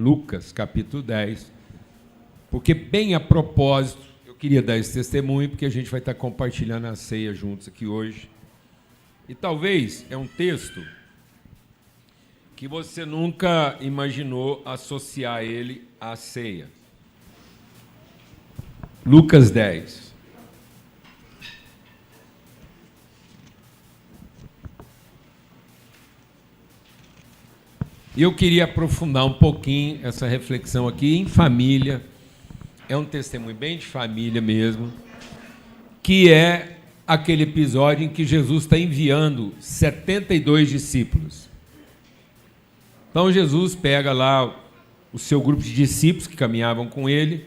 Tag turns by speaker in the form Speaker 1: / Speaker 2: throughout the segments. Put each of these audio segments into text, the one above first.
Speaker 1: Lucas, capítulo 10, porque bem a propósito, eu queria dar esse testemunho, porque a gente vai estar compartilhando a ceia juntos aqui hoje. E talvez é um texto que você nunca imaginou associar ele à ceia. Lucas 10. E eu queria aprofundar um pouquinho essa reflexão aqui em família. É um testemunho bem de família mesmo, que é aquele episódio em que Jesus está enviando 72 discípulos. Então Jesus pega lá o seu grupo de discípulos que caminhavam com ele.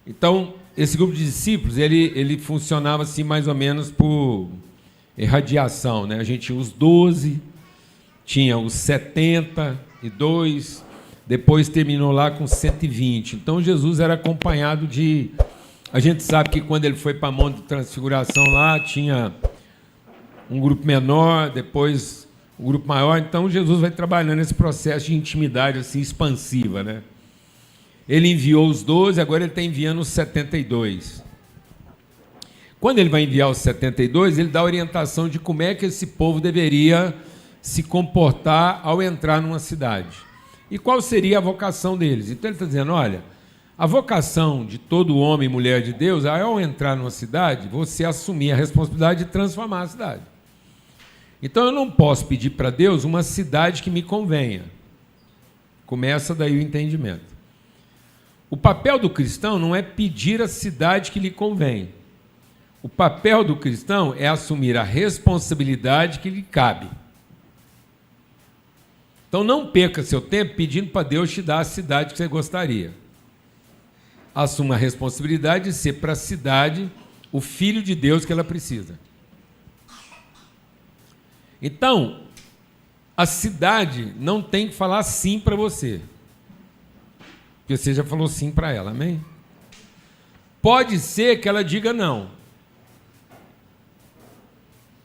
Speaker 1: Então, esse grupo de discípulos, ele funcionava assim mais ou menos por irradiação, né? A gente tinha os 12, tinha os 72, depois terminou lá com 120. Então Jesus era acompanhado de... A gente sabe que quando ele foi para a Monte de Transfiguração lá, tinha um grupo menor, depois um grupo maior. Então Jesus vai trabalhando nesse processo de intimidade assim, expansiva, né? Ele enviou os 12, agora ele está enviando os 72. Quando ele vai enviar os 72, ele dá a orientação de como é que esse povo deveria se comportar ao entrar numa cidade. E qual seria a vocação deles? Então ele está dizendo, olha, a vocação de todo homem e mulher de Deus é, ao entrar numa cidade, você assumir a responsabilidade de transformar a cidade. Então eu não posso pedir para Deus uma cidade que me convenha. Começa daí o entendimento. O papel do cristão não é pedir a cidade que lhe convém. O papel do cristão é assumir a responsabilidade que lhe cabe. Então não perca seu tempo pedindo para Deus te dar a cidade que você gostaria. Assuma a responsabilidade de ser para a cidade o filho de Deus que ela precisa. Então, a cidade não tem que falar sim para você. Porque você já falou sim para ela, amém? Pode ser que ela diga não.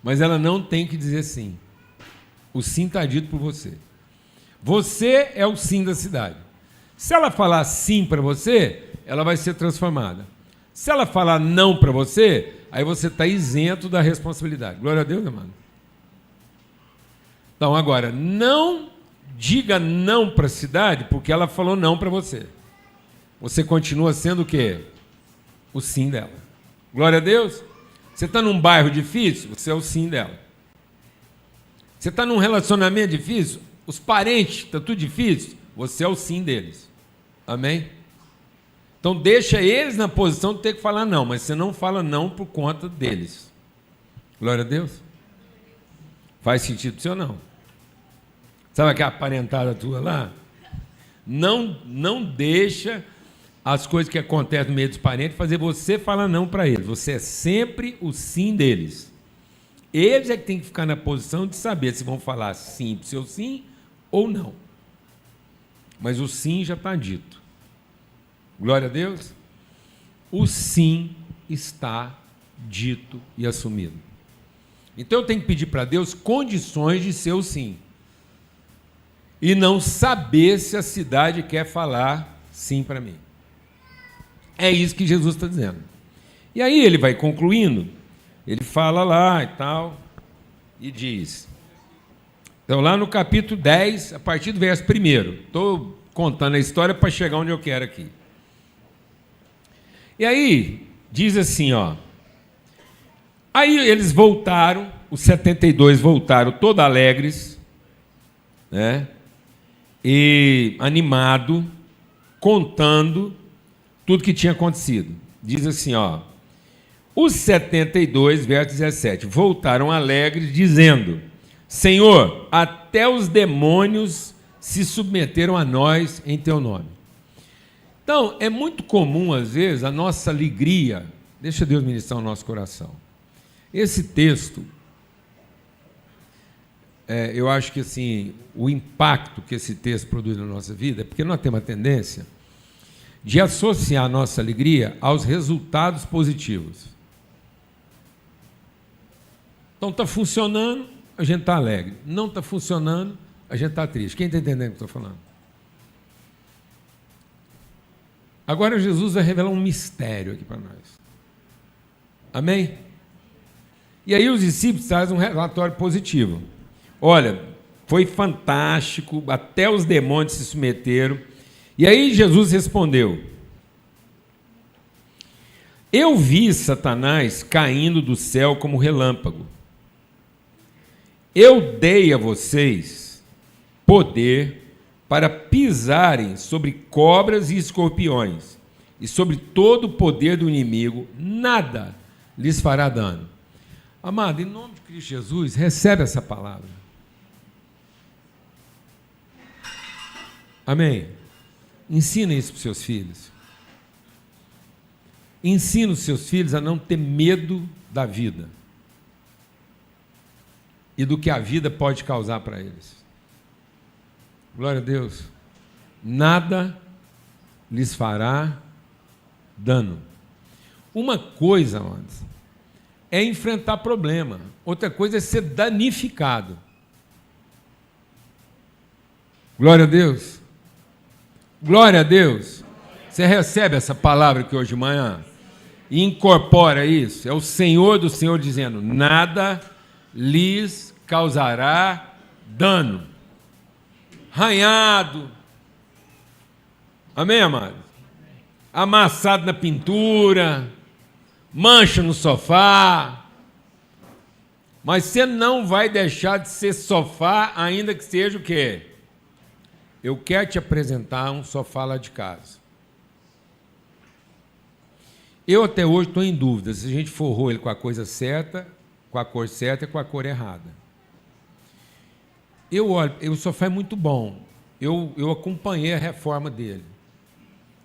Speaker 1: Mas ela não tem que dizer sim. O sim está dito por você. Você é o sim da cidade. Se ela falar sim para você, ela vai ser transformada. Se ela falar não para você, aí você está isento da responsabilidade. Glória a Deus, amado. Então, agora, não diga não para a cidade porque ela falou não para você. Você continua sendo o quê? O sim dela. Glória a Deus. Você está num bairro difícil, você é o sim dela. Você está num relacionamento difícil, os parentes, está tudo difícil, você é o sim deles. Amém? Então deixa eles na posição de ter que falar não, mas você não fala não por conta deles. Glória a Deus. Faz sentido para você ou não? Sabe aquela parentada tua lá? Não deixa as coisas que acontecem no meio dos parentes fazer você falar não para eles. Você é sempre o sim deles. Eles é que tem que ficar na posição de saber se vão falar sim para o seu sim ou não. Mas o sim já está dito. Glória a Deus. O sim está dito e assumido. Então eu tenho que pedir para Deus condições de ser o sim. E não saber se a cidade quer falar sim para mim. É isso que Jesus está dizendo. E aí ele vai concluindo, ele fala lá e tal, e diz... Então, lá no capítulo 10, a partir do verso 1, estou contando a história para chegar onde eu quero aqui. E aí, diz assim, ó. Aí eles voltaram, os 72 voltaram todos alegres, né? E animado, contando tudo que tinha acontecido. Diz assim, ó. Os 72, verso 17, voltaram alegres, dizendo... Senhor, até os demônios se submeteram a nós em teu nome. Então, é muito comum, às vezes, a nossa alegria, deixa Deus ministrar o nosso coração. Esse texto, eu acho que assim, o impacto que esse texto produz na nossa vida é porque nós temos a tendência de associar a nossa alegria aos resultados positivos. Então, está funcionando, a gente está alegre. Não está funcionando, a gente está triste. Quem está entendendo o que eu estou falando? Agora Jesus vai revelar um mistério aqui para nós. Amém? E aí os discípulos trazem um relatório positivo. Olha, foi fantástico, até os demônios se submeteram. E aí Jesus respondeu: eu vi Satanás caindo do céu como relâmpago. Eu dei a vocês poder para pisarem sobre cobras e escorpiões, e sobre todo o poder do inimigo, nada lhes fará dano. Amado, em nome de Cristo Jesus, recebe essa palavra. Amém? Ensina isso para os seus filhos. Ensina os seus filhos a não ter medo da vida e do que a vida pode causar para eles. Glória a Deus. Nada lhes fará dano. Uma coisa, amados, é enfrentar problema. Outra coisa é ser danificado. Glória a Deus. Glória a Deus. Você recebe essa palavra aqui hoje de manhã e incorpora isso. É o Senhor do Senhor dizendo: nada lhes causará dano. Arranhado. Amém, amado? Amassado na pintura, mancha no sofá. Mas você não vai deixar de ser sofá, ainda que seja o quê? Eu quero te apresentar um sofá lá de casa. Eu até hoje estou em dúvida se a gente forrou ele com a coisa certa, com a cor certa e com a cor errada. Eu olho, o sofá é muito bom. Eu acompanhei a reforma dele.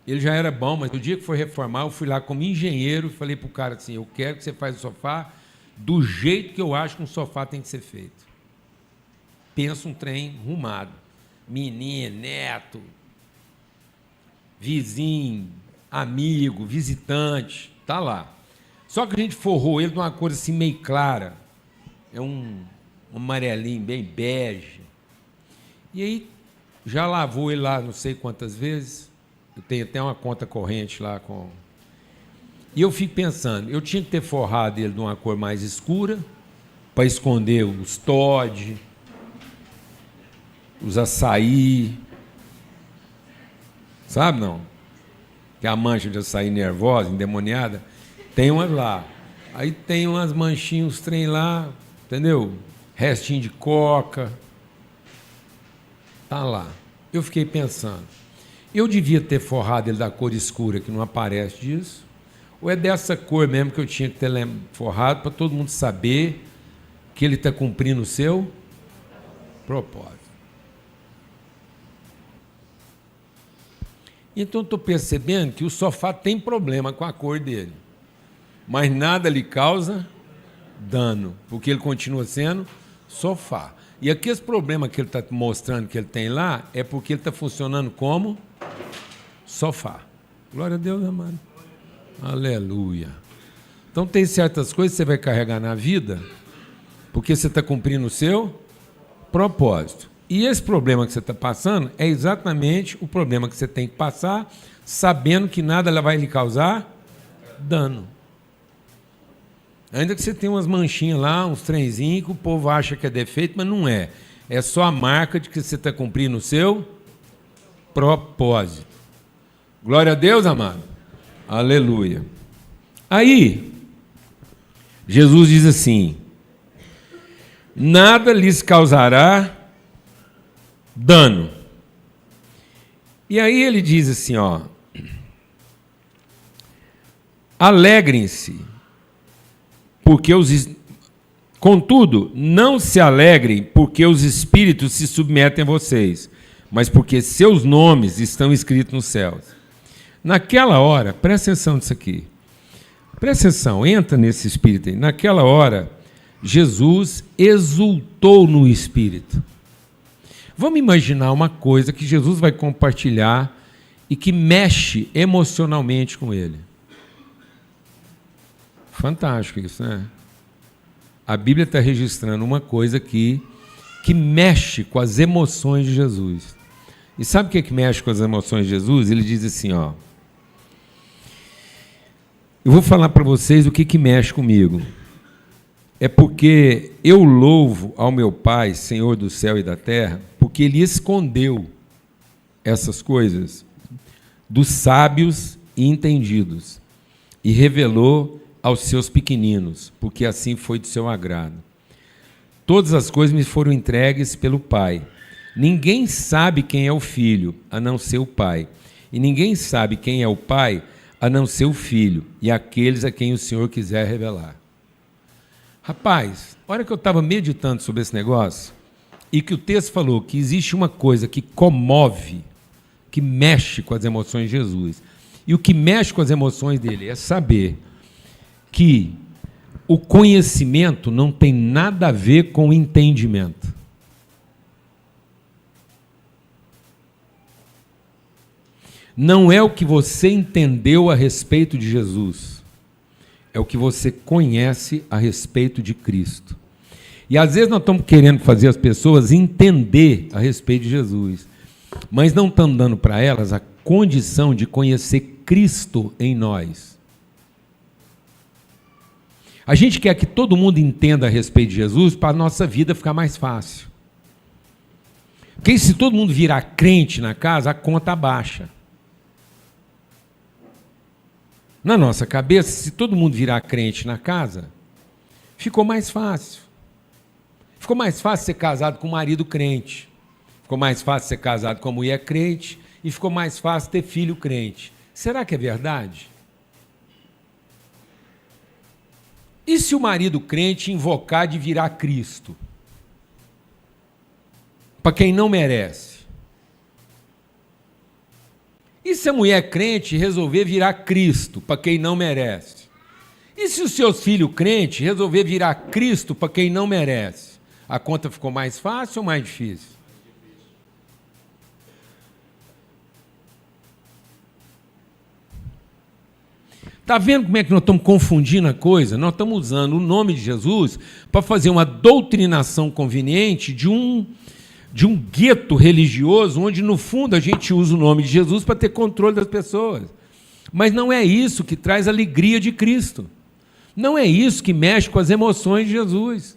Speaker 1: Ele já era bom, mas no dia que foi reformar, eu fui lá como engenheiro e falei para o cara assim: eu quero que você faça o sofá do jeito que eu acho que um sofá tem que ser feito. Pensa um trem arrumado. Menino, neto, vizinho, amigo, visitante, tá lá. Só que a gente forrou ele de uma cor assim meio clara. É um amarelinho, bem bege. E aí, já lavou ele lá não sei quantas vezes. Eu tenho até uma conta corrente lá com... E eu fico pensando, eu tinha que ter forrado ele de uma cor mais escura, para esconder os Toddy, os açaí. Sabe, não? Que é a mancha de açaí nervosa, endemoniada. Tem umas lá. Aí tem umas manchinhas, uns trem lá, entendeu? Restinho de coca. Tá lá. Eu fiquei pensando, eu devia ter forrado ele da cor escura, que não aparece disso, ou é dessa cor mesmo que eu tinha que ter forrado para todo mundo saber que ele está cumprindo o seu propósito. Então estou percebendo que o sofá tem problema com a cor dele, mas nada lhe causa dano, porque ele continua sendo sofá. E aqui esse problema que ele está mostrando que ele tem lá é porque ele está funcionando como sofá. Glória a Deus, amado. Aleluia. Então tem certas coisas que você vai carregar na vida porque você está cumprindo o seu propósito. E esse problema que você está passando é exatamente o problema que você tem que passar, sabendo que nada vai lhe causar dano. Ainda que você tenha umas manchinhas lá, uns trenzinhos que o povo acha que é defeito, mas não é. É só a marca de que você está cumprindo o seu propósito. Glória a Deus, amado. Aleluia. Aí, Jesus diz assim: nada lhes causará dano. E aí ele diz assim, ó: alegrem-se, porque contudo, não se alegrem porque os espíritos se submetem a vocês, mas porque seus nomes estão escritos nos céus. Naquela hora, presta atenção nisso aqui. Presta atenção, entra nesse espírito aí. Naquela hora, Jesus exultou no espírito. Vamos imaginar uma coisa que Jesus vai compartilhar e que mexe emocionalmente com ele. Fantástico isso, né? A Bíblia está registrando uma coisa aqui que mexe com as emoções de Jesus. E sabe o que mexe com as emoções de Jesus? Ele diz assim, ó: Eu vou falar para vocês o que mexe comigo. É porque eu louvo ao meu Pai, Senhor do céu e da terra, porque Ele escondeu essas coisas dos sábios e entendidos e revelou aos seus pequeninos, porque assim foi do seu agrado. Todas as coisas me foram entregues pelo Pai. Ninguém sabe quem é o Filho, a não ser o Pai. E ninguém sabe quem é o Pai, a não ser o Filho, e aqueles a quem o Senhor quiser revelar. Rapaz, a hora que eu estava meditando sobre esse negócio, e que o texto falou que existe uma coisa que comove, que mexe com as emoções de Jesus, e o que mexe com as emoções dele é saber que o conhecimento não tem nada a ver com o entendimento. Não é o que você entendeu a respeito de Jesus, é o que você conhece a respeito de Cristo. E às vezes nós estamos querendo fazer as pessoas entender a respeito de Jesus, mas não estamos dando para elas a condição de conhecer Cristo em nós. A gente quer que todo mundo entenda a respeito de Jesus para a nossa vida ficar mais fácil. Porque se todo mundo virar crente na casa, a conta baixa. Na nossa cabeça, se todo mundo virar crente na casa, ficou mais fácil. Ficou mais fácil ser casado com um marido crente. Ficou mais fácil ser casado com uma mulher crente. E ficou mais fácil ter filho crente. Será que é verdade? E se o marido crente invocar de virar Cristo? Para quem não merece. E se a mulher crente resolver virar Cristo para quem não merece? E se os seus filhos crentes resolver virar Cristo para quem não merece? A conta ficou mais fácil ou mais difícil? Está vendo como é que nós estamos confundindo a coisa? Nós estamos usando o nome de Jesus para fazer uma doutrinação conveniente de um gueto religioso, onde no fundo a gente usa o nome de Jesus para ter controle das pessoas. Mas não é isso que traz a alegria de Cristo. Não é isso que mexe com as emoções de Jesus.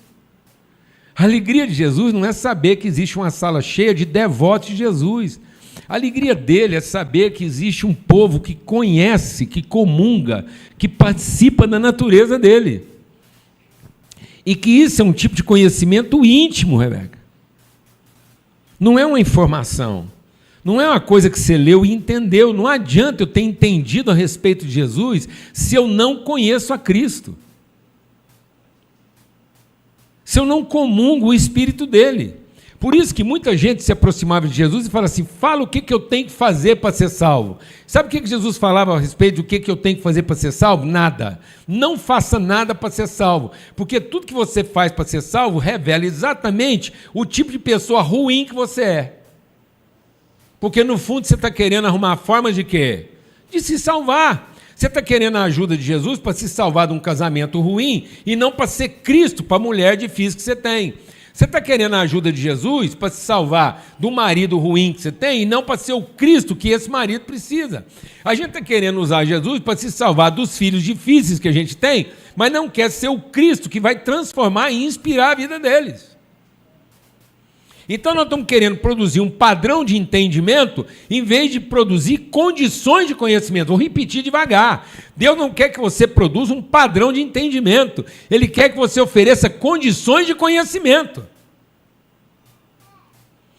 Speaker 1: A alegria de Jesus não é saber que existe uma sala cheia de devotos de Jesus. A alegria dele é saber que existe um povo que conhece, que comunga, que participa da natureza dele. E que isso é um tipo de conhecimento íntimo, Rebeca. Não é uma informação, não é uma coisa que você leu e entendeu. Não adianta eu ter entendido a respeito de Jesus se eu não conheço a Cristo. Se eu não comungo o Espírito dele. Por isso que muita gente se aproximava de Jesus e fala assim, fala o que eu tenho que fazer para ser salvo. Sabe o que Jesus falava a respeito do que eu tenho que fazer para ser salvo? Nada. Não faça nada para ser salvo, porque tudo que você faz para ser salvo revela exatamente o tipo de pessoa ruim que você é. Porque no fundo você está querendo arrumar forma de quê? De se salvar. Você está querendo a ajuda de Jesus para se salvar de um casamento ruim e não para ser Cristo para a mulher difícil que você tem. Você está querendo a ajuda de Jesus para se salvar do marido ruim que você tem e não para ser o Cristo que esse marido precisa. A gente está querendo usar Jesus para se salvar dos filhos difíceis que a gente tem, mas não quer ser o Cristo que vai transformar e inspirar a vida deles. Então nós estamos querendo produzir um padrão de entendimento em vez de produzir condições de conhecimento. Vou repetir devagar. Deus não quer que você produza um padrão de entendimento. Ele quer que você ofereça condições de conhecimento.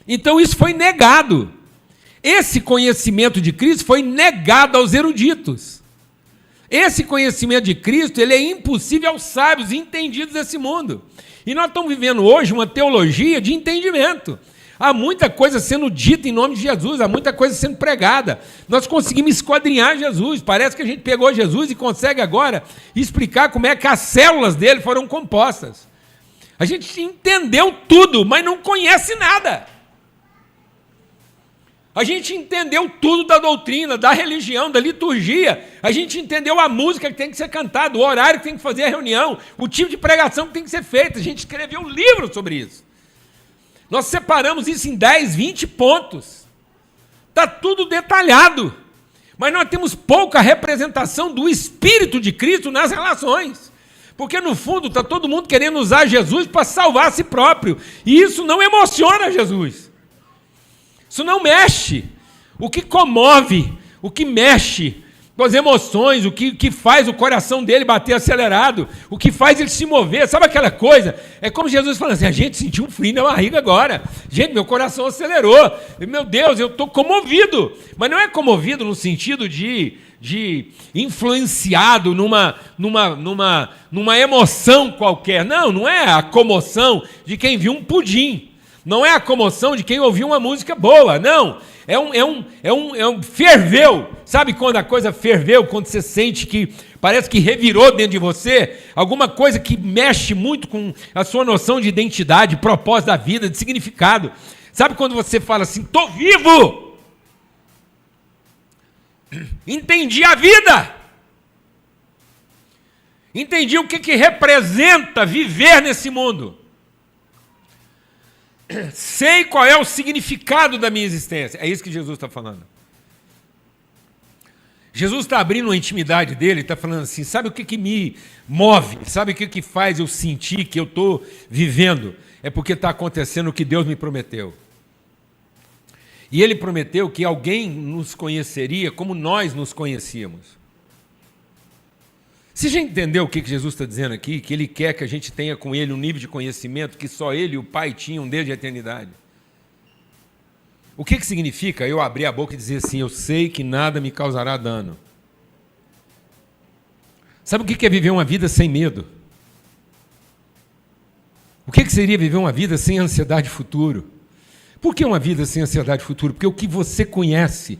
Speaker 1: Então isso foi negado. Esse conhecimento de Cristo foi negado aos eruditos. Esse conhecimento de Cristo ele é impossível aos sábios e entendidos desse mundo. E nós estamos vivendo hoje uma teologia de entendimento. Há muita coisa sendo dita em nome de Jesus, há muita coisa sendo pregada. Nós conseguimos esquadrinhar Jesus. Parece que a gente pegou Jesus e consegue agora explicar como é que as células dele foram compostas. A gente entendeu tudo, mas não conhece nada. A gente entendeu tudo da doutrina, da religião, da liturgia. A gente entendeu a música que tem que ser cantada, o horário que tem que fazer a reunião, o tipo de pregação que tem que ser feita. A gente escreveu um livro sobre isso. Nós separamos isso em 10, 20 pontos. Está tudo detalhado. Mas nós temos pouca representação do Espírito de Cristo nas relações. Porque, no fundo, está todo mundo querendo usar Jesus para salvar a si próprio. E isso não emociona Jesus. Isso não mexe. O que comove, o que mexe com as emoções, o que faz o coração dele bater acelerado, o que faz ele se mover, sabe aquela coisa? É como Jesus falando assim, a gente sentiu um frio na barriga agora. Gente, meu coração acelerou. Meu Deus, eu estou comovido. Mas não é comovido no sentido de influenciado numa emoção qualquer. Não é a comoção de quem viu um pudim. Não é a comoção de quem ouviu uma música boa, não. É um ferveu. Sabe quando a coisa ferveu, quando você sente que parece que revirou dentro de você? Alguma coisa que mexe muito com a sua noção de identidade, propósito da vida, de significado. Sabe quando você fala assim, estou vivo? Entendi a vida. Entendi o que representa viver nesse mundo. Sei qual é o significado da minha existência. É isso que Jesus está falando. Jesus está abrindo a intimidade dele, está falando assim, sabe o que me move? Sabe o que faz eu sentir que eu estou vivendo? É porque está acontecendo o que Deus me prometeu. E ele prometeu que alguém nos conheceria como nós nos conhecíamos. Você já entendeu o que Jesus está dizendo aqui? Que ele quer que a gente tenha com ele um nível de conhecimento que só ele e o Pai tinham desde a eternidade. O que significa eu abrir a boca e dizer assim, eu sei que nada me causará dano? Sabe o que é viver uma vida sem medo? O que seria viver uma vida sem ansiedade futuro? Por que uma vida sem ansiedade futuro? Porque o que você conhece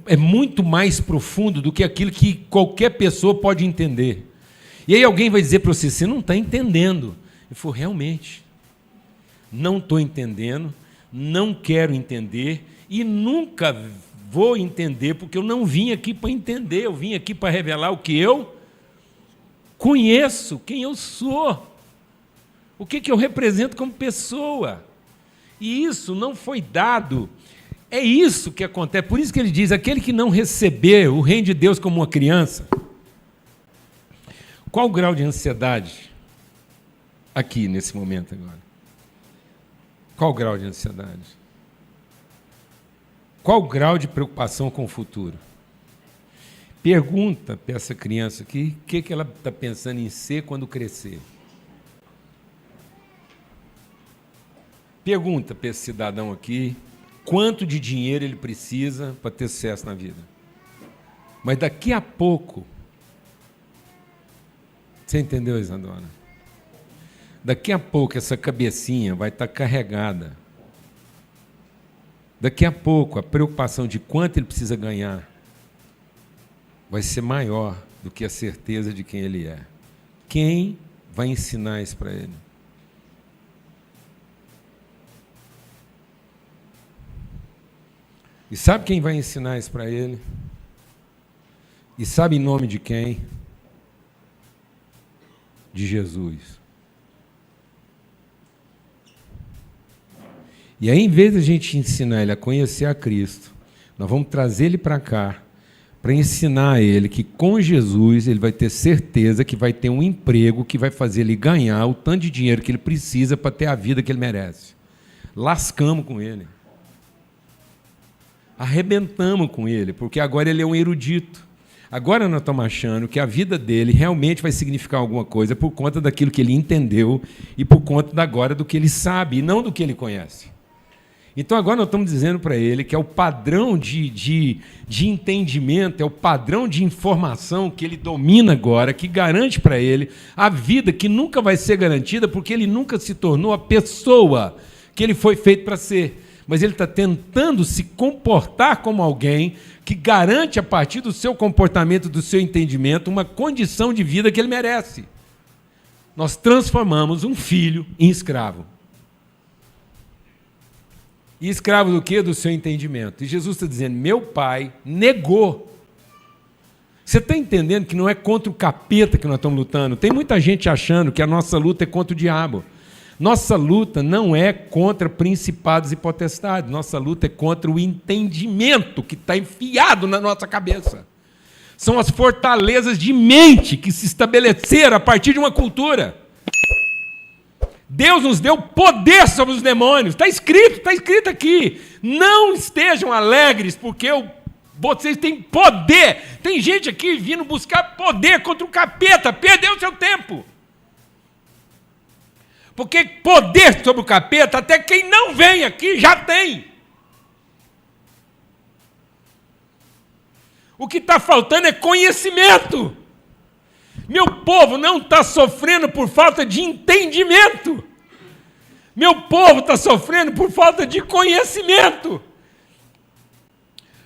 Speaker 1: é muito mais profundo do que aquilo que qualquer pessoa pode entender. E aí alguém vai dizer para você, você não está entendendo. Eu falo, realmente, não estou entendendo, não quero entender e nunca vou entender, porque eu não vim aqui para entender, eu vim aqui para revelar o que eu conheço, quem eu sou, o que eu represento como pessoa. E isso não foi dado. É isso que acontece. Por isso que ele diz, aquele que não receber o reino de Deus como uma criança. Qual o grau de ansiedade aqui, nesse momento agora? Qual o grau de ansiedade? Qual o grau de preocupação com o futuro? Pergunta para essa criança aqui, o que ela está pensando em ser quando crescer? Pergunta para esse cidadão aqui, quanto de dinheiro ele precisa para ter sucesso na vida. Mas daqui a pouco, você entendeu, Isadora? Daqui a pouco essa cabecinha vai estar carregada. Daqui a pouco a preocupação de quanto ele precisa ganhar vai ser maior do que a certeza de quem ele é. Quem vai ensinar isso para ele? E sabe quem vai ensinar isso para ele? E sabe em nome de quem? De Jesus. E aí, em vez de a gente ensinar ele a conhecer a Cristo, nós vamos trazer ele para cá, para ensinar ele que com Jesus ele vai ter certeza que vai ter um emprego que vai fazer ele ganhar o tanto de dinheiro que ele precisa para ter a vida que ele merece. Lascamos com ele. Arrebentamos com ele, porque agora ele é um erudito. Agora nós estamos achando que a vida dele realmente vai significar alguma coisa por conta daquilo que ele entendeu e por conta agora do que ele sabe e não do que ele conhece. Então agora nós estamos dizendo para ele que é o padrão de entendimento, é o padrão de informação que ele domina agora, que garante para ele a vida que nunca vai ser garantida porque ele nunca se tornou a pessoa que ele foi feito para ser. Mas ele está tentando se comportar como alguém que garante, a partir do seu comportamento, do seu entendimento, uma condição de vida que ele merece. Nós transformamos um filho em escravo. E escravo do quê? Do seu entendimento. E Jesus está dizendo, meu pai negou. Você está entendendo que não é contra o capeta que nós estamos lutando? Tem muita gente achando que a nossa luta é contra o diabo. Nossa luta não é contra principados e potestades, nossa luta é contra o entendimento que está enfiado na nossa cabeça. São as fortalezas de mente que se estabeleceram a partir de uma cultura. Deus nos deu poder sobre os demônios, está escrito aqui. Não estejam alegres, porque vocês têm poder. Tem gente aqui vindo buscar poder contra o capeta, perdeu o seu tempo. Porque poder sobre o capeta, até quem não vem aqui já tem. O que está faltando é conhecimento. Meu povo não está sofrendo por falta de entendimento. Meu povo está sofrendo por falta de conhecimento.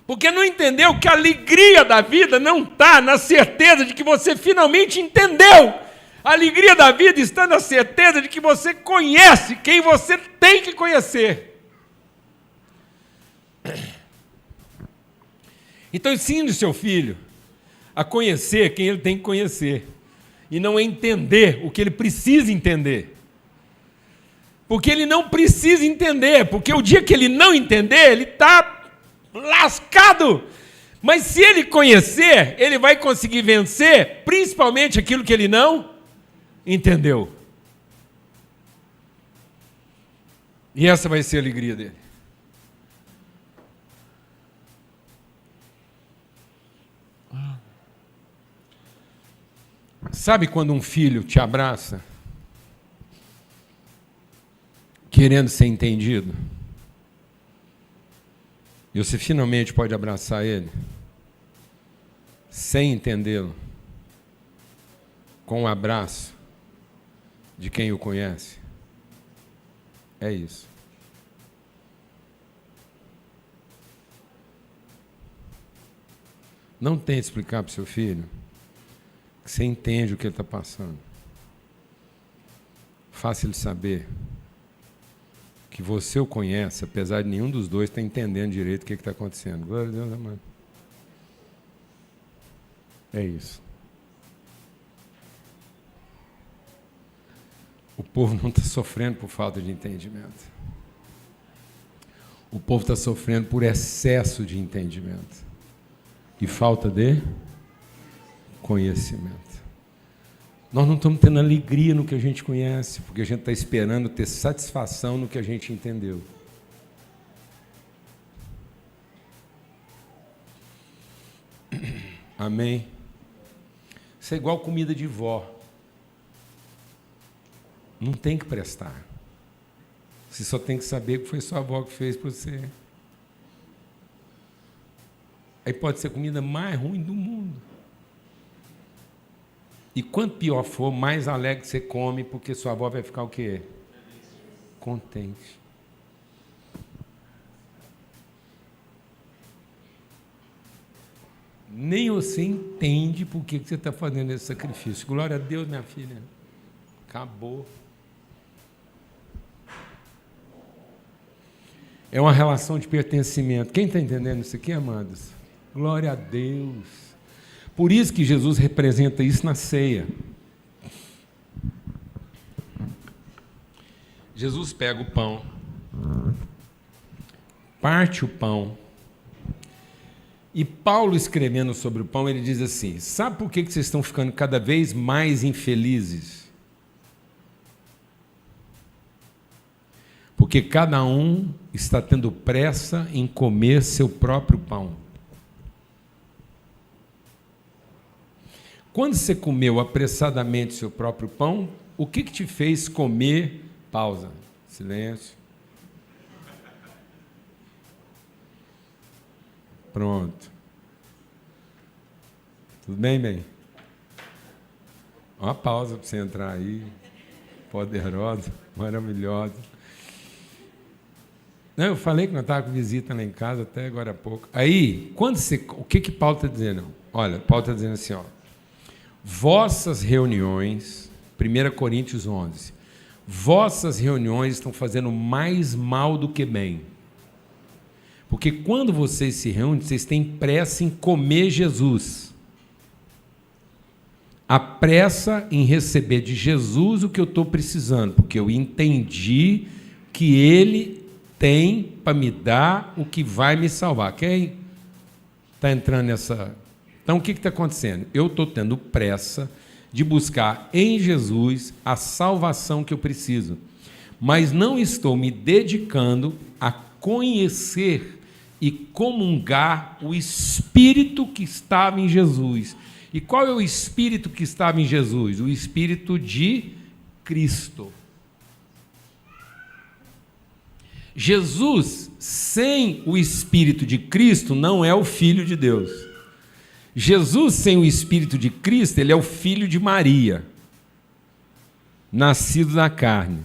Speaker 1: Porque não entendeu que a alegria da vida não está na certeza de que você finalmente entendeu. A alegria da vida está na certeza de que você conhece quem você tem que conhecer. Então ensine o seu filho a conhecer quem ele tem que conhecer e não a entender o que ele precisa entender. Porque ele não precisa entender, porque o dia que ele não entender, ele está lascado. Mas se ele conhecer, ele vai conseguir vencer, principalmente aquilo que ele não entendeu. E essa vai ser a alegria dele. Sabe quando um filho te abraça, querendo ser entendido, e você finalmente pode abraçar ele, sem entendê-lo, com um abraço de quem o conhece? É isso. Não tente explicar para o seu filho que você entende o que ele está passando. Faça ele saber que você o conhece, apesar de nenhum dos dois estar entendendo direito o que está acontecendo. Glória a Deus, amado. É isso. O povo não está sofrendo por falta de entendimento. O povo está sofrendo por excesso de entendimento e falta de conhecimento. Nós não estamos tendo alegria no que a gente conhece, porque a gente está esperando ter satisfação no que a gente entendeu. Amém? Isso é igual comida de vó. Não tem que prestar. Você só tem que saber que foi sua avó que fez para você. Aí pode ser a comida mais ruim do mundo. E quanto pior for, mais alegre você come, porque sua avó vai ficar o quê? Contente. Nem você entende por que você está fazendo esse sacrifício. Glória a Deus, minha filha. Acabou. É uma relação de pertencimento. Quem está entendendo isso aqui, amados? Glória a Deus. Por isso que Jesus representa isso na ceia. Jesus pega o pão, parte o pão, e Paulo, escrevendo sobre o pão, ele diz assim: sabe por que vocês estão ficando cada vez mais infelizes? Porque cada um está tendo pressa em comer seu próprio pão. Quando você comeu apressadamente seu próprio pão, o que te fez comer? Pausa. Silêncio. Pronto. Tudo bem, bem? Uma pausa para você entrar aí. Poderosa, maravilhosa. Não, eu falei que nós estávamos com visita lá em casa até agora há pouco. Aí, quando você, o que Paulo está dizendo? Olha, Paulo está dizendo assim, ó. Vossas reuniões, 1 Coríntios 11, vossas reuniões estão fazendo mais mal do que bem. Porque quando vocês se reúnem, vocês têm pressa em comer Jesus. a pressa em receber de Jesus o que eu estou precisando, porque eu entendi que Ele tem para me dar o que vai me salvar. Quem está entrando nessa... Então, o que está acontecendo? Eu estou tendo pressa de buscar em Jesus a salvação que eu preciso, mas não estou me dedicando a conhecer e comungar o Espírito que estava em Jesus. E qual é o Espírito que estava em Jesus? O Espírito de Cristo. Jesus, sem o Espírito de Cristo, não é o Filho de Deus. Jesus, sem o Espírito de Cristo, ele é o filho de Maria, nascido da carne.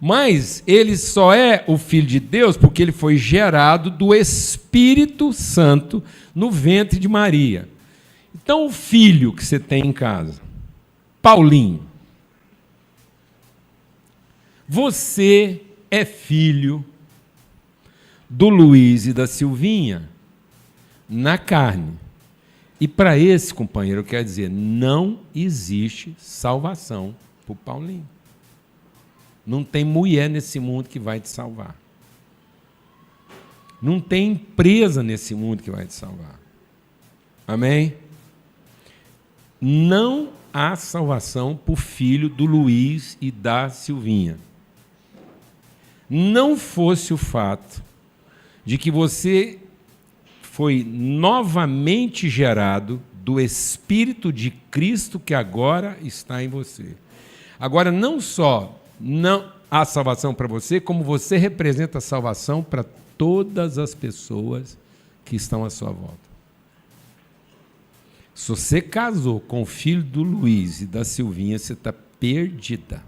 Speaker 1: Mas ele só é o Filho de Deus porque ele foi gerado do Espírito Santo no ventre de Maria. Então, o filho que você tem em casa, Paulinho, você é filho do Luiz e da Silvinha na carne. E para esse companheiro, eu quero dizer, não existe salvação para o Paulinho. Não tem mulher nesse mundo que vai te salvar. Não tem empresa nesse mundo que vai te salvar. Amém? Não há salvação para o filho do Luiz e da Silvinha. Não fosse o fato de que você foi novamente gerado do Espírito de Cristo que agora está em você. Agora, não só não há salvação para você, como você representa a salvação para todas as pessoas que estão à sua volta. Se você casou com o filho do Luiz e da Silvinha, você está perdida.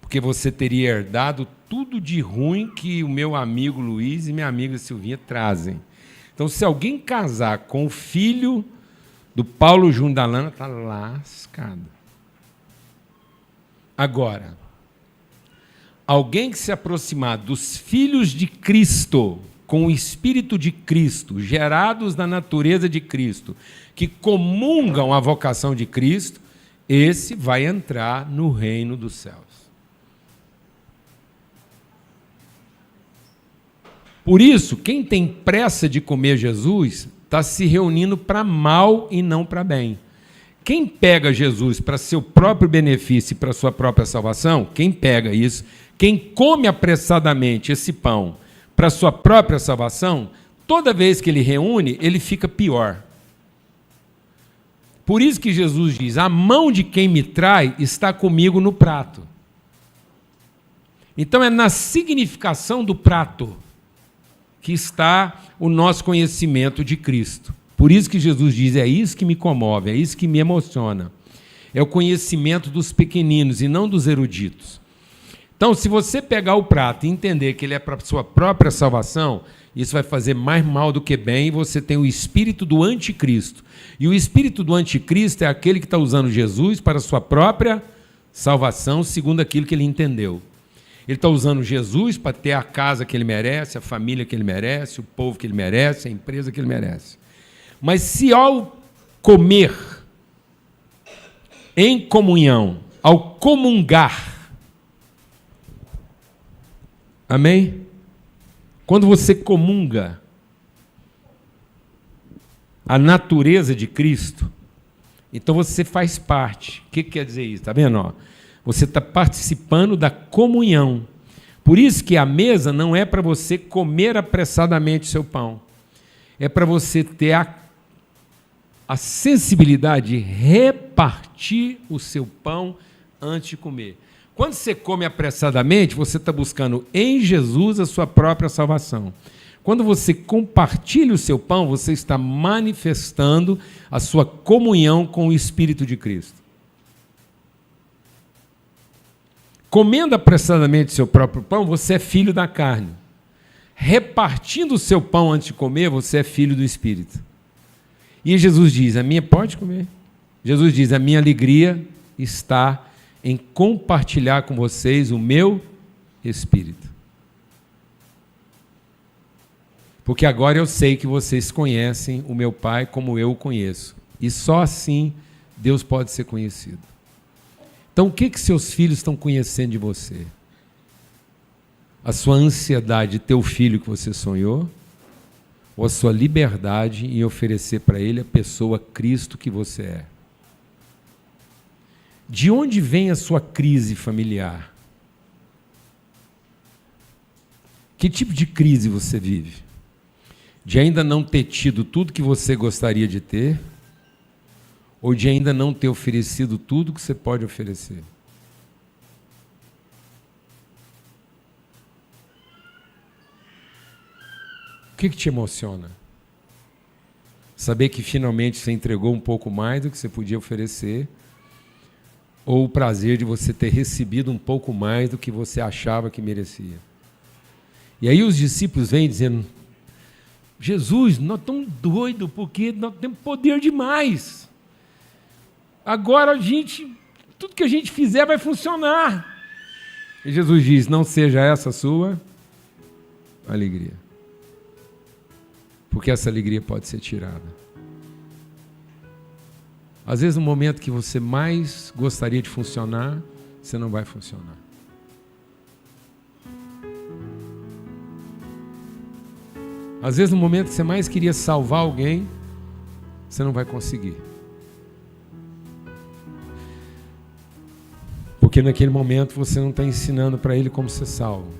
Speaker 1: Porque você teria herdado tudo de ruim que o meu amigo Luiz e minha amiga Silvinha trazem. Então, se alguém casar com o filho do Paulo Júnior da Lana, está lascado. Agora, alguém que se aproximar dos filhos de Cristo, com o Espírito de Cristo, gerados da natureza de Cristo, que comungam a vocação de Cristo, esse vai entrar no reino dos céus. Por isso, quem tem pressa de comer Jesus está se reunindo para mal e não para bem. Quem pega Jesus para seu próprio benefício e para sua própria salvação, quem pega isso, quem come apressadamente esse pão para sua própria salvação, toda vez que ele reúne, ele fica pior. Por isso que Jesus diz, a mão de quem me trai está comigo no prato. Então é na significação do prato que está o nosso conhecimento de Cristo. Por isso que Jesus diz, é isso que me comove, é isso que me emociona. É o conhecimento dos pequeninos e não dos eruditos. Então, se você pegar o prato e entender que ele é para a sua própria salvação, isso vai fazer mais mal do que bem, e você tem o espírito do anticristo. E o espírito do anticristo é aquele que está usando Jesus para a sua própria salvação, segundo aquilo que ele entendeu. Ele está usando Jesus para ter a casa que ele merece, a família que ele merece, o povo que ele merece, a empresa que ele merece. Mas se ao comer em comunhão, ao comungar, amém? Quando você comunga a natureza de Cristo, então você faz parte. O que quer dizer isso? Está vendo? Ó? Você está participando da comunhão. Por isso que a mesa não é para você comer apressadamente o seu pão. É para você ter a sensibilidade de repartir o seu pão antes de comer. Quando você come apressadamente, você está buscando em Jesus a sua própria salvação. Quando você compartilha o seu pão, você está manifestando a sua comunhão com o Espírito de Cristo. Comendo apressadamente o seu próprio pão, você é filho da carne. Repartindo o seu pão antes de comer, você é filho do Espírito. E Jesus diz, pode comer. Jesus diz, a minha alegria está em compartilhar com vocês o meu Espírito. Porque agora eu sei que vocês conhecem o meu Pai como eu o conheço. E só assim Deus pode ser conhecido. Então, o que seus filhos estão conhecendo de você? A sua ansiedade de ter o filho que você sonhou? Ou a sua liberdade em oferecer para ele a pessoa Cristo que você é? De onde vem a sua crise familiar? Que tipo de crise você vive? De ainda não ter tido tudo que você gostaria de ter? Ou de ainda não ter oferecido tudo que você pode oferecer? O que te emociona? Saber que finalmente você entregou um pouco mais do que você podia oferecer? Ou o prazer de você ter recebido um pouco mais do que você achava que merecia? E aí os discípulos vêm dizendo: Jesus, nós estamos doidos porque nós temos poder demais. Agora tudo que a gente fizer vai funcionar. E Jesus diz: não seja essa a sua alegria. Porque essa alegria pode ser tirada. Às vezes no momento que você mais gostaria de funcionar, você não vai funcionar. Às vezes no momento que você mais queria salvar alguém, você não vai conseguir. Porque naquele momento você não está ensinando para ele como ser salvo.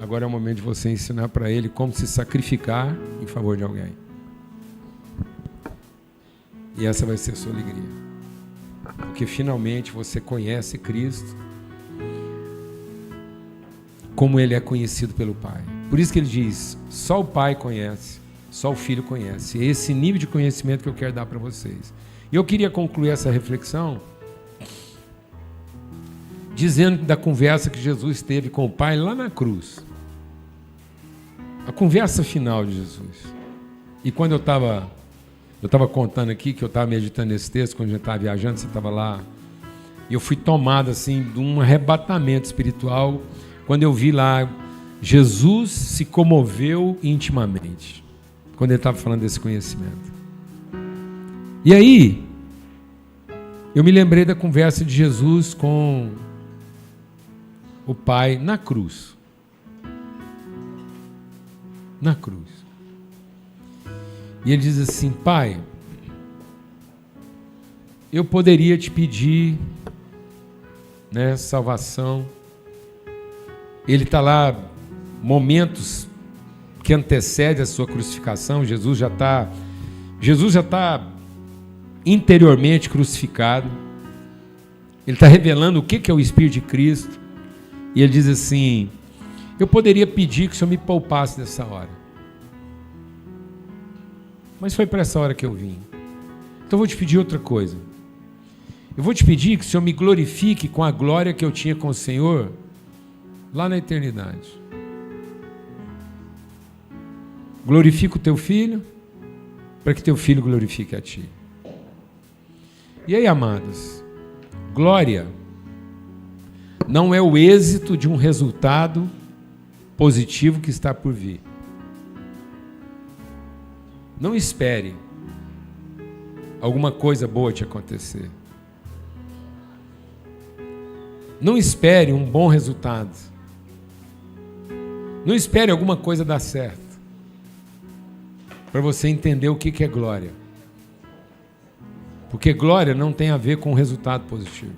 Speaker 1: Agora é o momento de você ensinar para ele como se sacrificar em favor de alguém. E essa vai ser a sua alegria. Porque finalmente você conhece Cristo como ele é conhecido pelo Pai. Por isso que ele diz: só o Pai conhece, só o Filho conhece. É esse nível de conhecimento que eu quero dar para vocês. E eu queria concluir essa reflexão dizendo da conversa que Jesus teve com o Pai lá na cruz. A conversa final de Jesus. E quando eu estava contando aqui, que eu estava meditando nesse texto, quando a gente estava viajando, você estava lá, e eu fui tomado assim de um arrebatamento espiritual, quando eu vi lá, Jesus se comoveu intimamente, quando ele estava falando desse conhecimento. E aí, eu me lembrei da conversa de Jesus com o Pai na cruz. Na cruz. E ele diz assim: Pai, eu poderia te pedir, salvação. Ele está lá, momentos que antecedem a sua crucificação. Jesus já está interiormente crucificado. Ele está revelando o que é o Espírito de Cristo. E ele diz assim: eu poderia pedir que o Senhor me poupasse dessa hora. Mas foi para essa hora que eu vim. Então eu vou te pedir outra coisa. Eu vou te pedir que o Senhor me glorifique com a glória que eu tinha com o Senhor lá na eternidade. Glorifica o teu filho, para que teu filho glorifique a ti. E aí, amados, glória não é o êxito de um resultado positivo que está por vir. Não espere alguma coisa boa te acontecer. Não espere um bom resultado. Não espere alguma coisa dar certo, para você entender o que é glória. Porque glória não tem a ver com resultado positivo.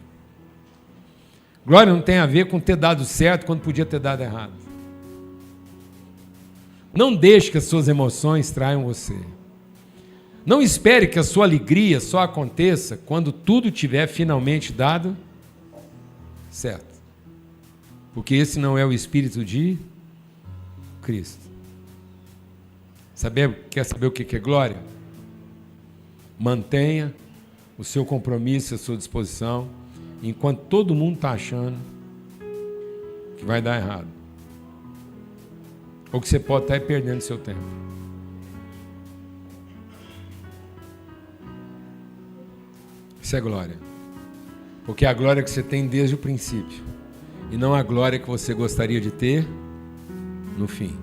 Speaker 1: Glória não tem a ver com ter dado certo quando podia ter dado errado. Não deixe que as suas emoções traiam você. Não espere que a sua alegria só aconteça quando tudo tiver finalmente dado certo. Porque esse não é o Espírito de Cristo. Quer saber o que é glória? Mantenha o seu compromisso, a sua disposição, enquanto todo mundo está achando que vai dar errado. Ou que você pode estar perdendo seu tempo. Isso é glória. Porque é a glória que você tem desde o princípio. E não a glória que você gostaria de ter no fim.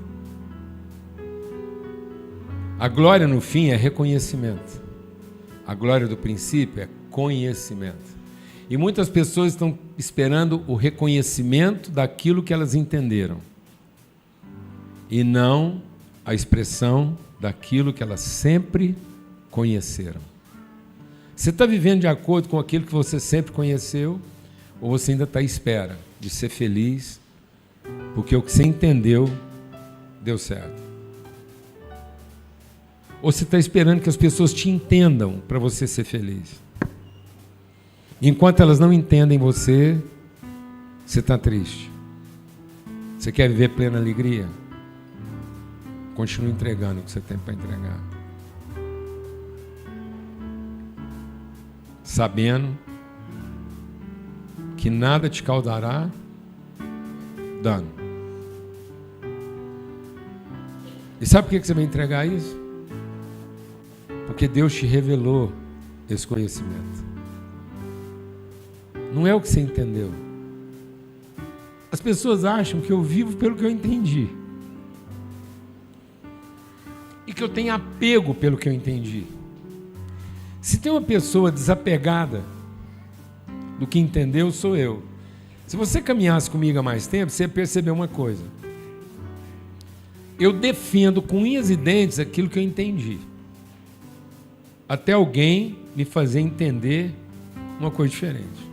Speaker 1: A glória no fim é reconhecimento. A glória do princípio é conhecimento. E muitas pessoas estão esperando o reconhecimento daquilo que elas entenderam. E não a expressão daquilo que elas sempre conheceram. Você está vivendo de acordo com aquilo que você sempre conheceu? Ou você ainda está à espera de ser feliz, porque o que você entendeu deu certo? Ou você está esperando que as pessoas te entendam para você ser feliz? Enquanto elas não entendem você, você está triste. Você quer viver plena alegria? Continue entregando o que você tem para entregar. Sabendo que nada te causará dano. E sabe por que você vai entregar isso? Porque Deus te revelou esse conhecimento. Não é o que você entendeu. As pessoas acham que eu vivo pelo que eu entendi. E que eu tenho apego pelo que eu entendi. Se tem uma pessoa desapegada do que entendeu, sou eu. Se você caminhasse comigo há mais tempo, você ia perceber uma coisa. Eu defendo com unhas e dentes aquilo que eu entendi. Até alguém me fazer entender uma coisa diferente.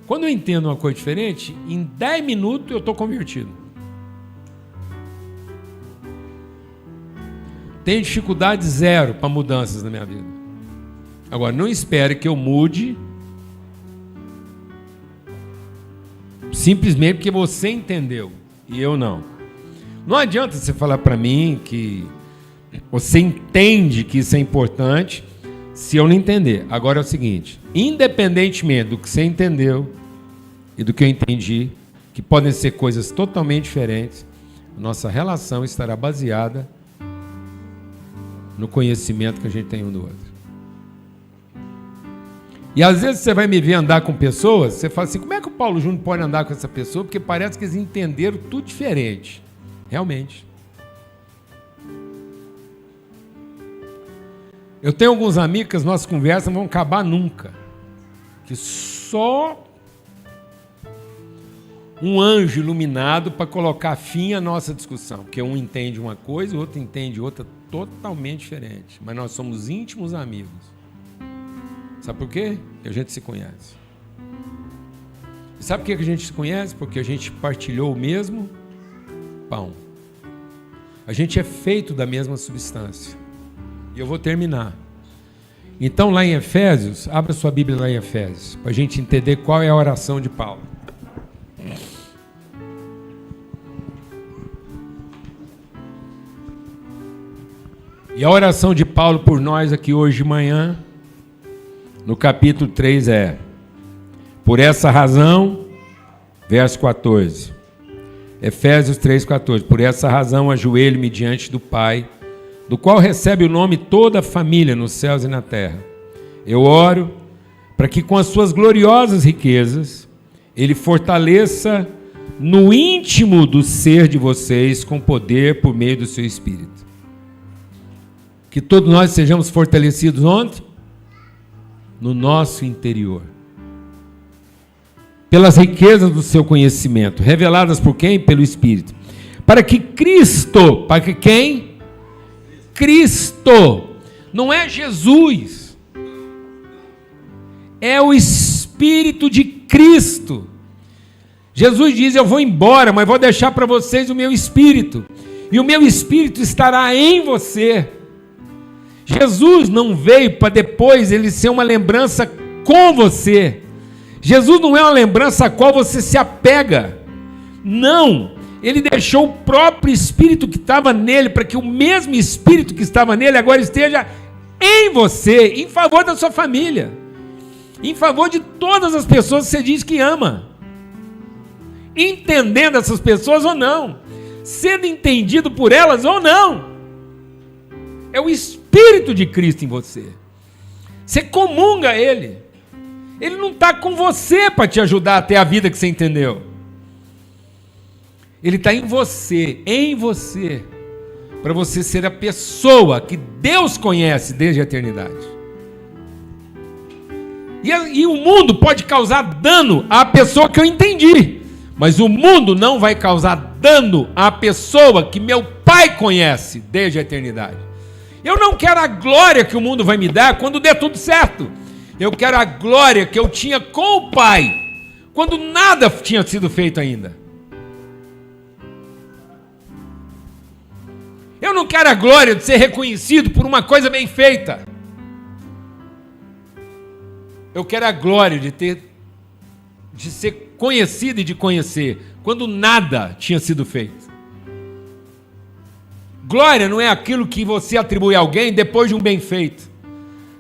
Speaker 1: Quando eu entendo uma coisa diferente, em 10 minutos eu estou convertido. Tenho dificuldade zero para mudanças na minha vida. Agora, não espere que eu mude simplesmente porque você entendeu e eu não. Não adianta você falar para mim que você entende que isso é importante se eu não entender. Agora é o seguinte, independentemente do que você entendeu e do que eu entendi, que podem ser coisas totalmente diferentes, nossa relação estará baseada no conhecimento que a gente tem um do outro. E às vezes você vai me ver andar com pessoas, você fala assim, como é que o Paulo Júnior pode andar com essa pessoa? Porque parece que eles entenderam tudo diferente. Realmente. Eu tenho alguns amigos que as nossas conversas não vão acabar nunca. Que só um anjo iluminado para colocar fim à nossa discussão. Porque um entende uma coisa, o outro entende outra totalmente diferente. Mas nós somos íntimos amigos. Sabe por quê? Porque a gente se conhece. E sabe por que a gente se conhece? Porque a gente partilhou o mesmo pão. A gente é feito da mesma substância. E eu vou terminar. Então, lá em Efésios, abra sua Bíblia lá em Efésios, para a gente entender qual é a oração de Paulo. E a oração de Paulo por nós aqui hoje de manhã, no capítulo 3 é: por essa razão, verso 14, Efésios 3,14, por essa razão ajoelho-me diante do Pai, do qual recebe o nome toda a família nos céus e na terra. Eu oro para que com as suas gloriosas riquezas, Ele fortaleça no íntimo do ser de vocês com poder por meio do seu Espírito. Que todos nós sejamos fortalecidos onde? No nosso interior. Pelas riquezas do seu conhecimento, reveladas por quem? Pelo Espírito. Para que Cristo, para que quem? Cristo, não é Jesus, é o Espírito de Cristo. Jesus diz, eu vou embora, mas vou deixar para vocês o meu Espírito, e o meu Espírito estará em você. Jesus não veio para depois ele ser uma lembrança com você. Jesus não é uma lembrança a qual você se apega. Não, ele deixou o próprio Espírito que estava nele, para que o mesmo Espírito que estava nele agora esteja em você, em favor da sua família, em favor de todas as pessoas que você diz que ama. Entendendo essas pessoas ou não, sendo entendido por elas ou não. É o Espírito de Cristo em você. Você comunga Ele. Ele não está com você para te ajudar a ter a vida que você entendeu. Ele está em você, para você ser a pessoa que Deus conhece desde a eternidade. E o mundo pode causar dano à pessoa que eu entendi, mas o mundo não vai causar dano à pessoa que meu Pai conhece desde a eternidade. Eu não quero a glória que o mundo vai me dar quando der tudo certo. Eu quero a glória que eu tinha com o Pai, quando nada tinha sido feito ainda. Eu não quero a glória de ser reconhecido por uma coisa bem feita. Eu quero a glória de ser conhecido e de conhecer, quando nada tinha sido feito. Glória não é aquilo que você atribui a alguém depois de um bem feito.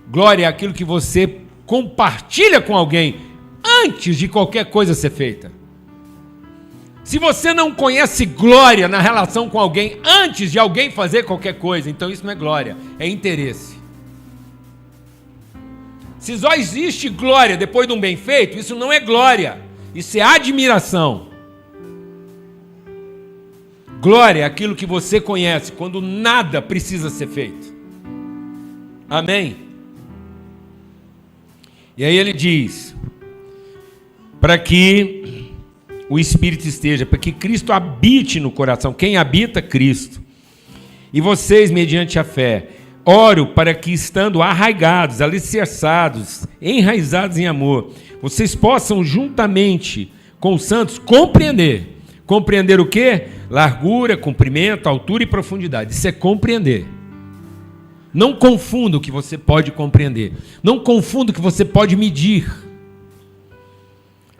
Speaker 1: Glória é aquilo que você compartilha com alguém antes de qualquer coisa ser feita. Se você não conhece glória na relação com alguém antes de alguém fazer qualquer coisa, então isso não é glória, é interesse. Se só existe glória depois de um bem feito, isso não é glória, isso é admiração. Glória é aquilo que você conhece quando nada precisa ser feito. Amém? E aí ele diz, para que o Espírito esteja, para que Cristo habite no coração. Quem habita? Cristo. E vocês, mediante a fé, oro para que, estando arraigados, alicerçados, enraizados em amor, vocês possam, juntamente com os santos, compreender. Compreender o quê? Largura, comprimento, altura e profundidade. Isso é compreender. Não confunda o que você pode compreender. Não confunda o que você pode medir.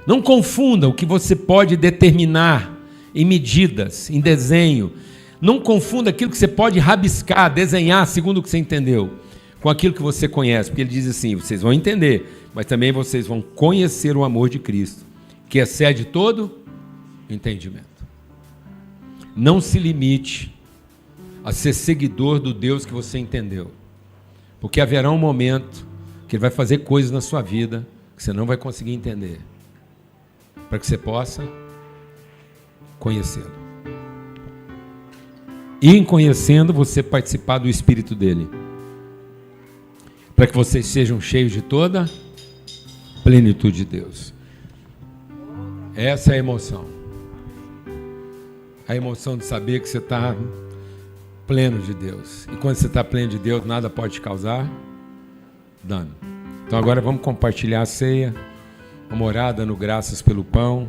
Speaker 1: Não confunda o que você pode determinar em medidas, em desenho. Não confunda aquilo que você pode rabiscar, desenhar segundo o que você entendeu, com aquilo que você conhece. Porque ele diz assim, vocês vão entender, mas também vocês vão conhecer o amor de Cristo, que excede todo entendimento. Não se limite a ser seguidor do Deus que você entendeu, porque haverá um momento que ele vai fazer coisas na sua vida que você não vai conseguir entender, para que você possa conhecê-lo. E em conhecendo, você participar do Espírito dele, para que vocês sejam cheios de toda plenitude de Deus. Essa é a emoção. A emoção de saber que você está pleno de Deus. E quando você está pleno de Deus, nada pode te causar dano. Então agora vamos compartilhar a ceia. Uma orada no graças pelo pão.